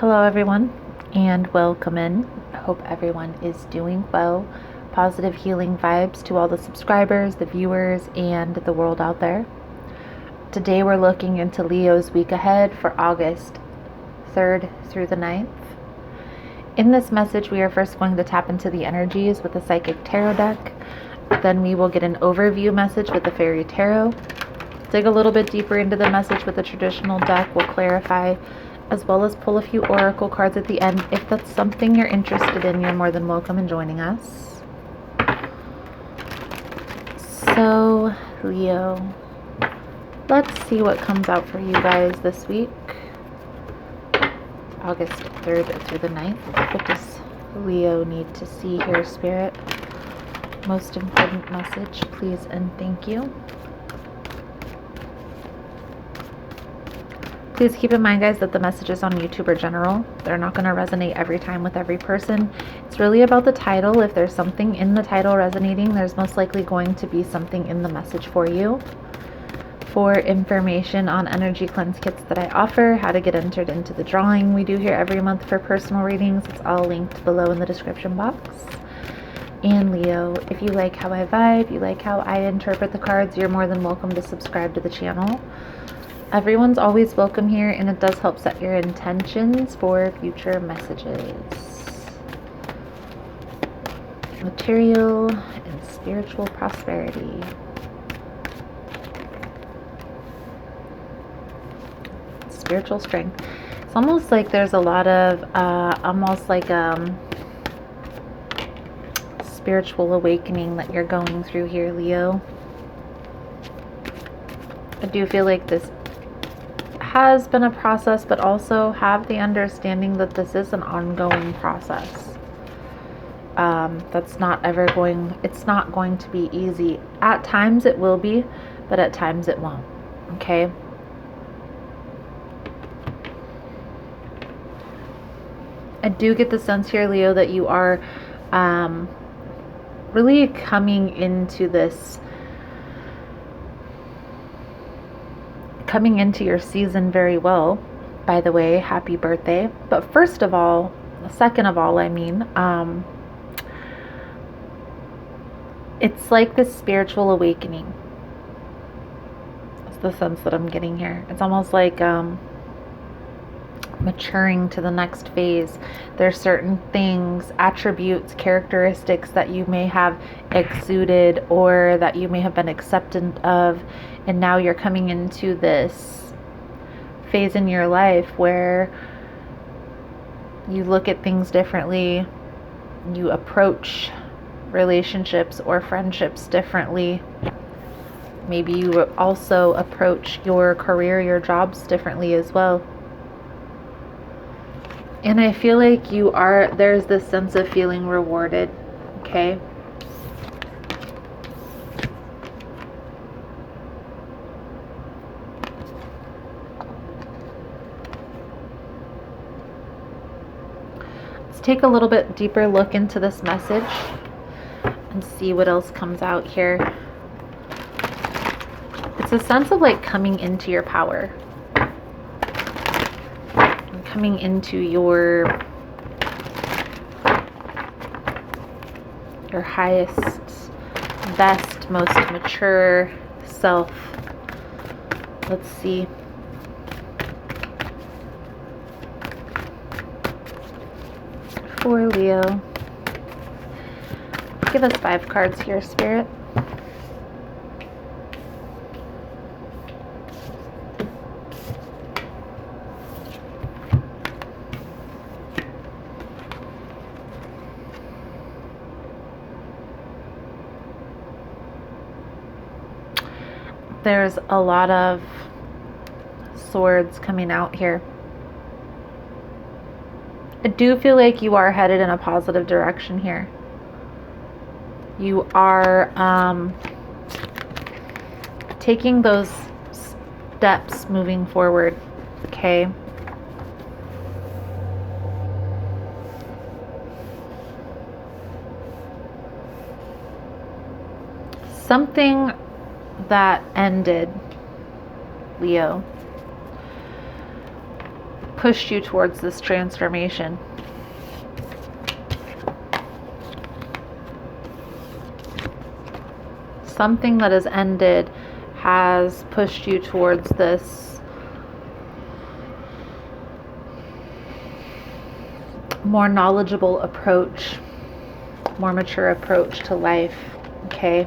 Hello everyone and welcome in. I hope everyone is doing well. Positive healing vibes to all the subscribers, the viewers, and the world out there. Today we're looking into Leo's week ahead for August 3rd through the 9th. In this message we are first going to tap into the energies with the Psychic Tarot deck. Then we will get an overview message with the Fairy Tarot. Dig a little bit deeper into the message with the traditional deck. We'll clarify, as well as pull a few oracle cards at the end. If that's something you're interested in, you're more than welcome in joining us. So, Leo, let's see what comes out for you guys this week. August 3rd through the 9th. What does Leo need to see here, Spirit? Most important message, please and thank you. Please keep in mind, guys, that the messages on YouTube are general. They're not going to resonate every time with every person. It's really about the title. If there's something in the title resonating, there's most likely going to be something in the message for you. For information on energy cleanse kits that I offer, how to get entered into the drawing we do here every month for personal readings, it's all linked below in the description box. And Leo, if you like how I vibe, you like how I interpret the cards, you're more than welcome to subscribe to the channel. Everyone's always welcome here, and it does help set your intentions for future messages. Material and spiritual prosperity. Spiritual strength. It's almost like there's a lot of spiritual awakening that you're going through here, Leo. I do feel like this has been a process, but also have the understanding that this is an ongoing process. It's not going to be easy. At times it will be, but at times it won't. Okay? I do get the sense here, Leo, that you are really coming into your season very well. By the way, happy birthday. But second of all, it's like this spiritual awakening. That's the sense that I'm getting here. It's almost like maturing to the next phase. There's certain things, attributes, characteristics that you may have exuded or that you may have been acceptant of, and now you're coming into this phase in your life where you look at things differently, you approach relationships or friendships differently. Maybe you also approach your career, your jobs differently as well. And I feel like there's this sense of feeling rewarded, okay? Let's take a little bit deeper look into this message and see what else comes out here. It's a sense of like coming into your power. Coming into your highest, best, most mature self. Let's see. For Leo, give us 5 cards here, Spirit. There's a lot of swords coming out here. I do feel like you are headed in a positive direction here. You are taking those steps moving forward, okay? Something that ended, Leo, pushed you towards this transformation. Something that has ended has pushed you towards this more knowledgeable approach, more mature approach to life, okay?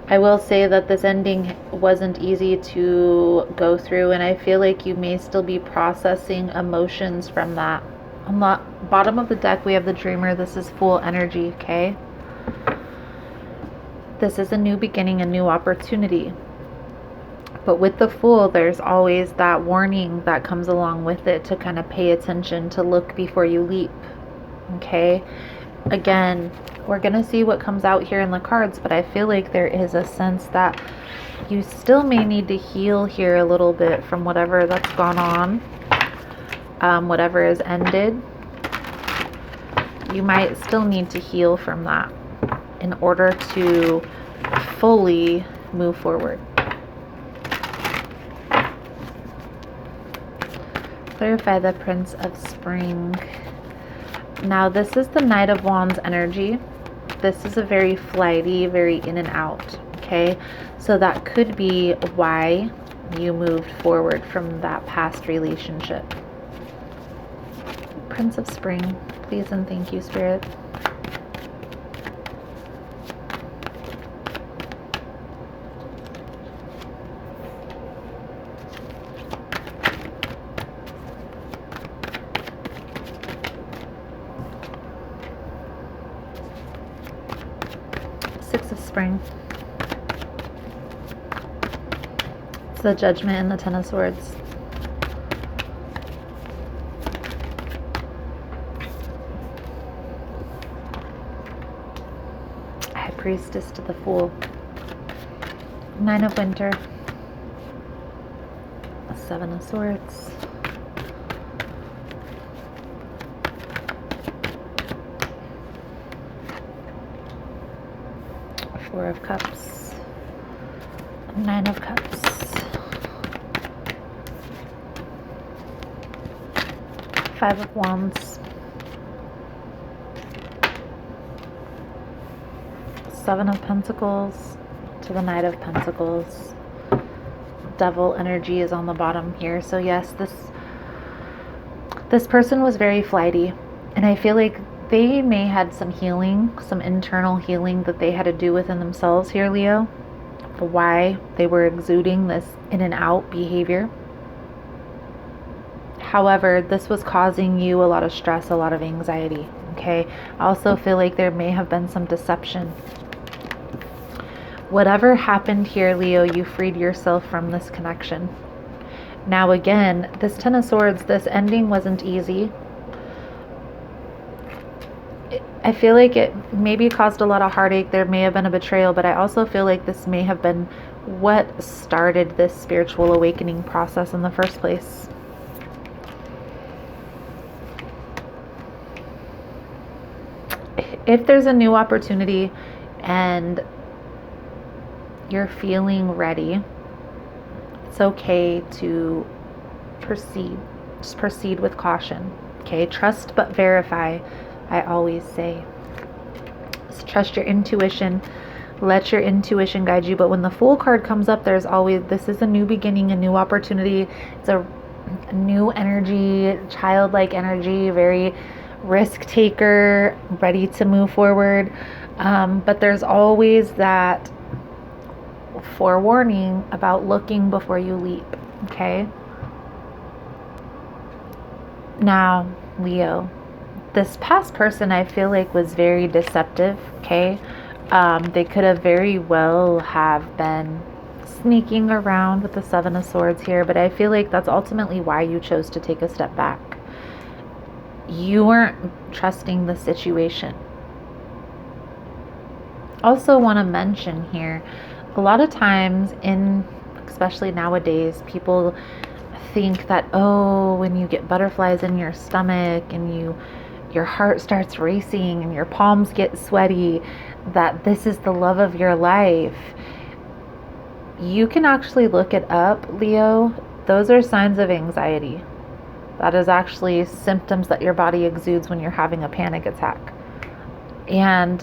I will say that this ending wasn't easy to go through, and I feel like you may still be processing emotions from that. On the bottom of the deck, we have the Dreamer. This is Fool energy, okay? This is a new beginning, a new opportunity. But with the Fool, there's always that warning that comes along with it to kind of pay attention, to look before you leap, okay? Again, we're going to see what comes out here in the cards, but I feel like there is a sense that you still may need to heal here a little bit from whatever that's gone on, whatever has ended. You might still need to heal from that in order to fully move forward. Clarify the Prince of Spring. Now, this is the Knight of Wands energy. This is a very flighty, very in and out, okay? So that could be why you moved forward from that past relationship. Prince of Spring, please and thank you, Spirit. Six of Spring. It's the Judgment and the Ten of Swords. High Priestess to the Fool. Nine of Winter. Seven of Swords. Four of Cups. Nine of Cups. Five of Wands. Seven of Pentacles to the Knight of Pentacles. Devil energy is on the bottom here. So yes, this person was very flighty, and I feel like they may had some healing, some internal healing that they had to do within themselves here, Leo, for why they were exuding this in and out behavior. However, this was causing you a lot of stress, a lot of anxiety, okay? I also feel like there may have been some deception. Whatever happened here, Leo, you freed yourself from this connection. Now again, this Ten of Swords, this ending wasn't easy. I feel like it maybe caused a lot of heartache. There may have been a betrayal, but I also feel like this may have been what started this spiritual awakening process in the first place. If there's a new opportunity and you're feeling ready, it's okay to proceed. Just proceed with caution, okay? Trust but verify, I always say. Just trust your intuition. Let your intuition guide you. But when the Fool card comes up, there's always, this is a new beginning, a new opportunity. It's a new energy, childlike energy, very risk taker, ready to move forward. But there's always that forewarning about looking before you leap, okay? Now, Leo, this past person I feel like was very deceptive, okay? They could have very well have been sneaking around with the Seven of Swords here, but I feel like that's ultimately why you chose to take a step back. You weren't trusting the situation. Also want to mention here, a lot of times especially nowadays, people think that, oh, when you get butterflies in your stomach and your heart starts racing and your palms get sweaty, that this is the love of your life. You can actually look it up, Leo. Those are signs of anxiety. That is actually symptoms that your body exudes when you're having a panic attack. And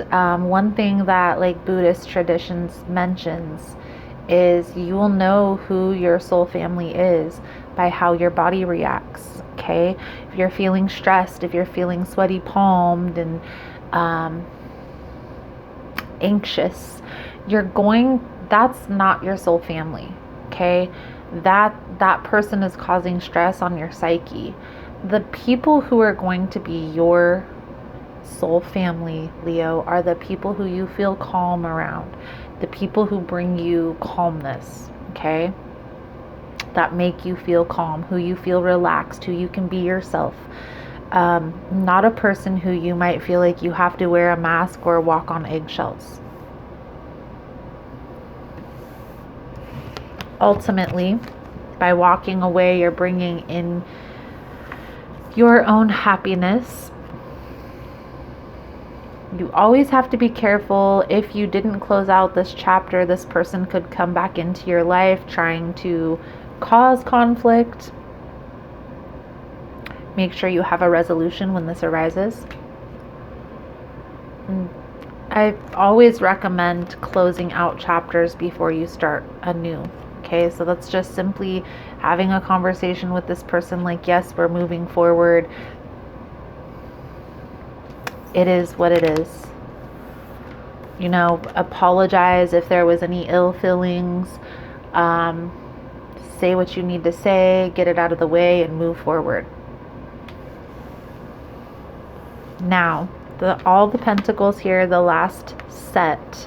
one thing that like Buddhist traditions mentions is you will know who your soul family is by how your body reacts. Okay, if you're feeling stressed, if you're feeling sweaty palmed and anxious, that's not your soul family. Okay, that person is causing stress on your psyche. The people who are going to be your soul family, Leo, are the people who you feel calm around, the people who bring you calmness, okay, that make you feel calm, who you feel relaxed, who you can be yourself. Not a person who you might feel like you have to wear a mask or walk on eggshells. Ultimately, by walking away, you're bringing in your own happiness. You always have to be careful. If you didn't close out this chapter, this person could come back into your life trying to cause conflict. Make sure you have a resolution when this arises. I always recommend closing out chapters before you start anew. Okay, so that's just simply having a conversation with this person like, yes, we're moving forward. It is what it is. You know, apologize if there was any ill feelings. Say what you need to say, get it out of the way, and move forward. Now, all the pentacles here, the last set,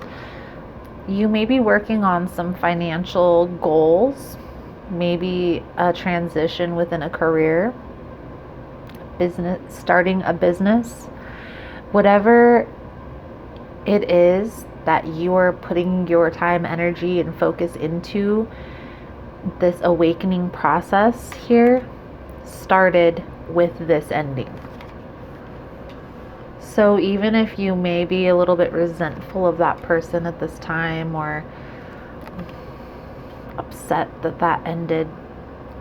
you may be working on some financial goals, maybe a transition within a career, business, starting a business, whatever it is that you are putting your time, energy, and focus into. This awakening process here started with this ending. So even if you may be a little bit resentful of that person at this time, or upset that that ended,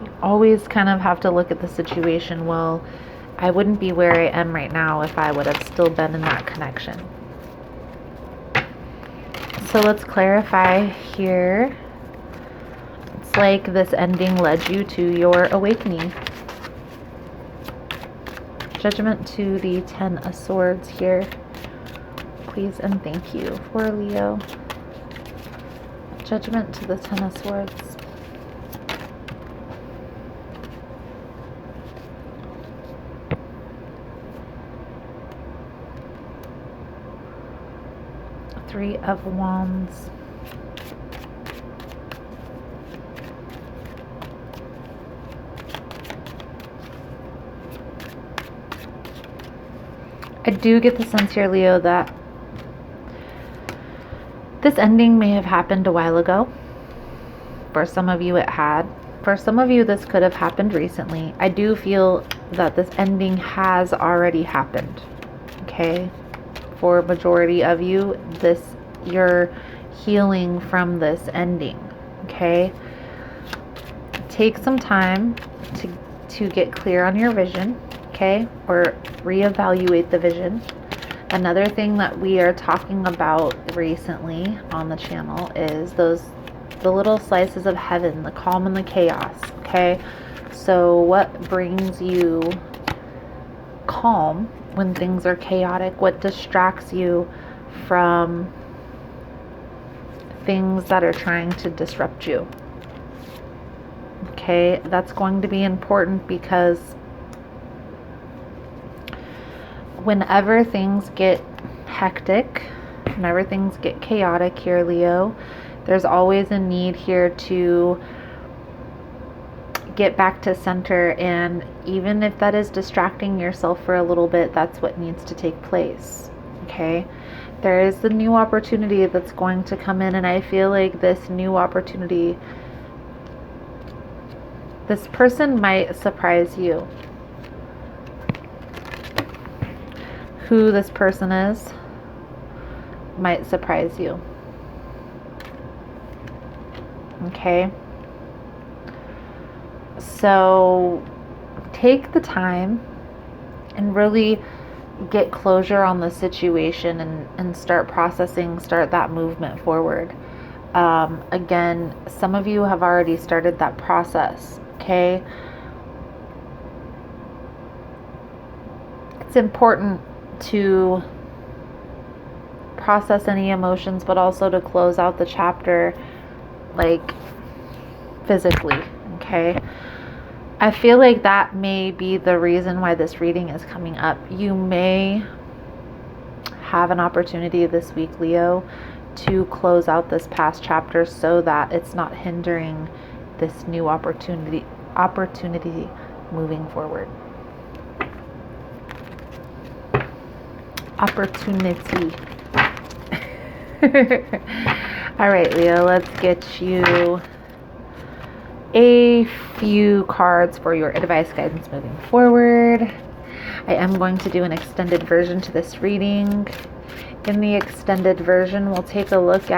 you always kind of have to look at the situation. Well, I wouldn't be where I am right now if I would have still been in that connection. So let's clarify here. It's like this ending led you to your awakening. Judgment to the 10 of Swords here. Please and thank you for Leo. Judgment to the 10 of Swords. Three of Wands. I do get the sense here, Leo, that this ending may have happened a while ago. For some of you it had. For some of you this could have happened recently. I do feel that this ending has already happened. Okay? For a majority of you, you're healing from this ending. Okay? Take some time to get clear on your vision. Okay, or reevaluate the vision. Another thing that we are talking about recently on the channel is the little slices of heaven, the calm and the chaos. Okay, so what brings you calm when things are chaotic? What distracts you from things that are trying to disrupt you? Okay, that's going to be important, because whenever things get hectic, whenever things get chaotic here, Leo, there's always a need here to get back to center. And even if that is distracting yourself for a little bit, that's what needs to take place. Okay, there is the new opportunity that's going to come in, and I feel like this new opportunity, this person might surprise you. Who this person is might surprise you. Okay, so take the time and really get closure on the situation and start processing, start that movement forward. Again, some of you have already started that process, okay? It's important to process any emotions, but also to close out the chapter, like, physically, okay? I feel like that may be the reason why this reading is coming up. You may have an opportunity this week, Leo, to close out this past chapter so that it's not hindering this new opportunity moving forward. Opportunity. All right, Leo, let's get you a few cards for your advice guidance moving forward. I am going to do an extended version to this reading. In the extended version, we'll take a look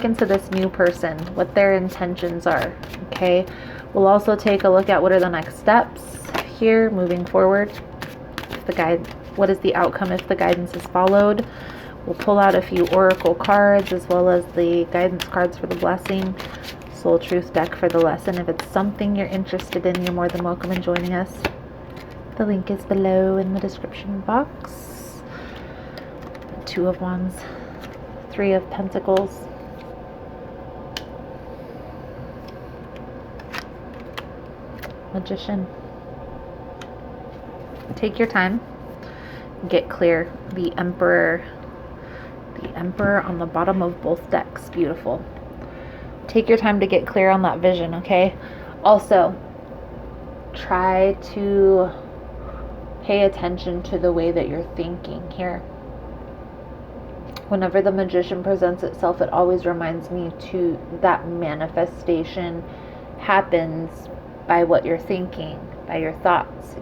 into this new person, what their intentions are, okay? We'll also take a look at what are the next steps here moving forward. What is the outcome if the guidance is followed? We'll pull out a few oracle cards as well as the guidance cards for the blessing, soul truth deck for the lesson. If it's something you're interested in, you're more than welcome in joining us. The link is below in the description box. Two of Wands, Three of Pentacles, Magician. Take your time. Get clear. The Emperor on the bottom of both decks. Beautiful. Take your time to get clear on that vision, okay? Also, try to pay attention to the way that you're thinking here. Whenever the Magician presents itself, it always reminds me to that manifestation happens by what you're thinking, by your thoughts.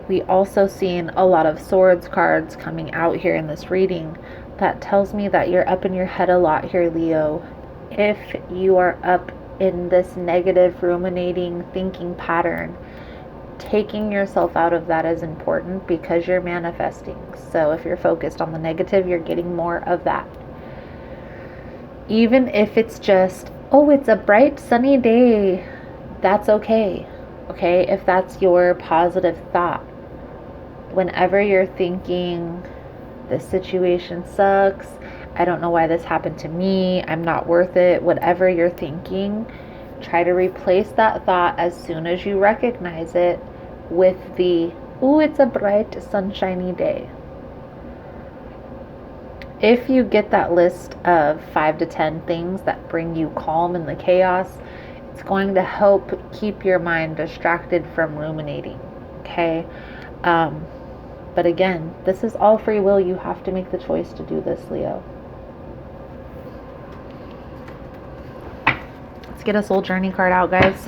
We also seen a lot of Swords cards coming out here in this reading. That tells me that you're up in your head a lot here, Leo. If you are up in this negative ruminating thinking pattern, taking yourself out of that is important because you're manifesting. So if you're focused on the negative, you're getting more of that. Even if it's just, oh, it's a bright sunny day, that's okay. Okay, if that's your positive thought. Whenever you're thinking, this situation sucks, I don't know why this happened to me, I'm not worth it, whatever you're thinking, try to replace that thought as soon as you recognize it with the, ooh, it's a bright, sunshiny day. If you get that list of 5 to 10 things that bring you calm in the chaos, it's going to help keep your mind distracted from ruminating, okay? But again, this is all free will. You have to make the choice to do this, Leo. Let's get a soul journey card out, guys.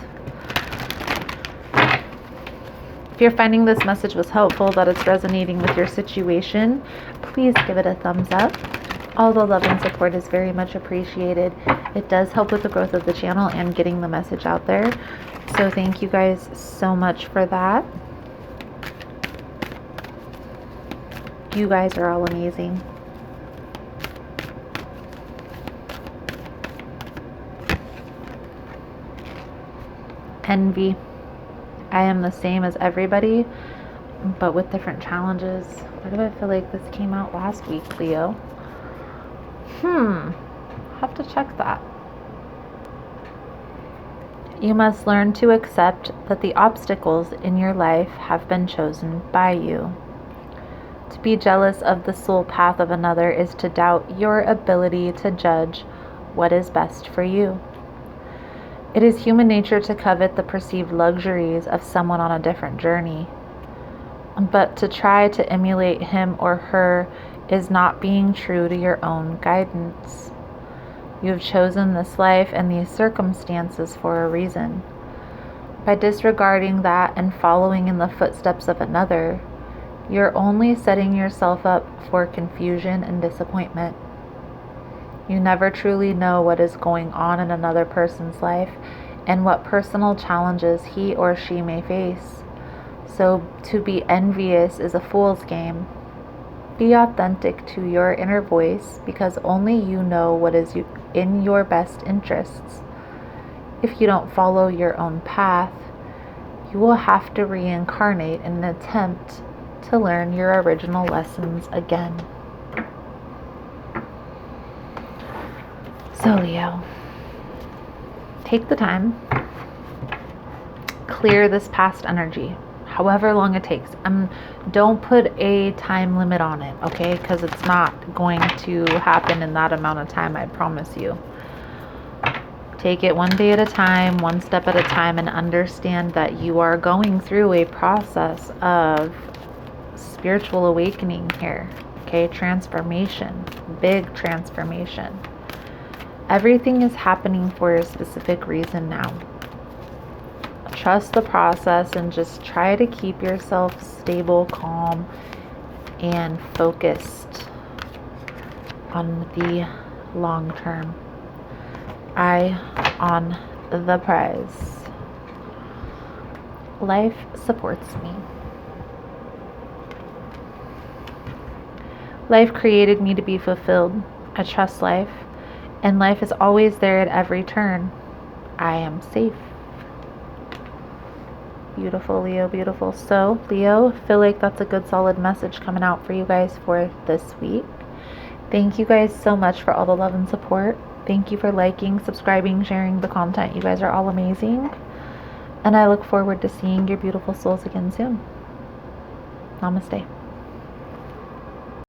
If you're finding this message was helpful, that it's resonating with your situation, please give it a thumbs up. All the love and support is very much appreciated. It does help with the growth of the channel and getting the message out there. So thank you guys so much for that. You guys are all amazing. Envy. I am the same as everybody, but with different challenges. Why do I feel like this came out last week, Leo? Have to check that. You must learn to accept that the obstacles in your life have been chosen by you. To be jealous of the soul path of another is to doubt your ability to judge what is best for you. It is human nature to covet the perceived luxuries of someone on a different journey. But to try to emulate him or her is not being true to your own guidance. You have chosen this life and these circumstances for a reason. By disregarding that and following in the footsteps of another, you're only setting yourself up for confusion and disappointment. You never truly know what is going on in another person's life, and what personal challenges he or she may face. So to be envious is a fool's game. Be authentic to your inner voice, because only you know what is in your best interests. If you don't follow your own path, you will have to reincarnate in an attempt to learn your original lessons again. So Leo, take the time, clear this past energy, however long it takes. Don't put a time limit on it, okay? Because it's not going to happen in that amount of time, I promise you. Take it one day at a time, one step at a time, and understand that you are going through a process of spiritual awakening here, okay? Transformation, big transformation. Everything is happening for a specific reason now. Trust the process and just try to keep yourself stable, calm, and focused on the long term. Eye on the prize. Life supports me. Life created me to be fulfilled. I trust life, and life is always there at every turn. I am safe. Beautiful, Leo, beautiful. So, Leo, I feel like that's a good solid message coming out for you guys for this week. Thank you guys so much for all the love and support. Thank you for liking, subscribing, sharing the content. You guys are all amazing. And I look forward to seeing your beautiful souls again soon. Namaste.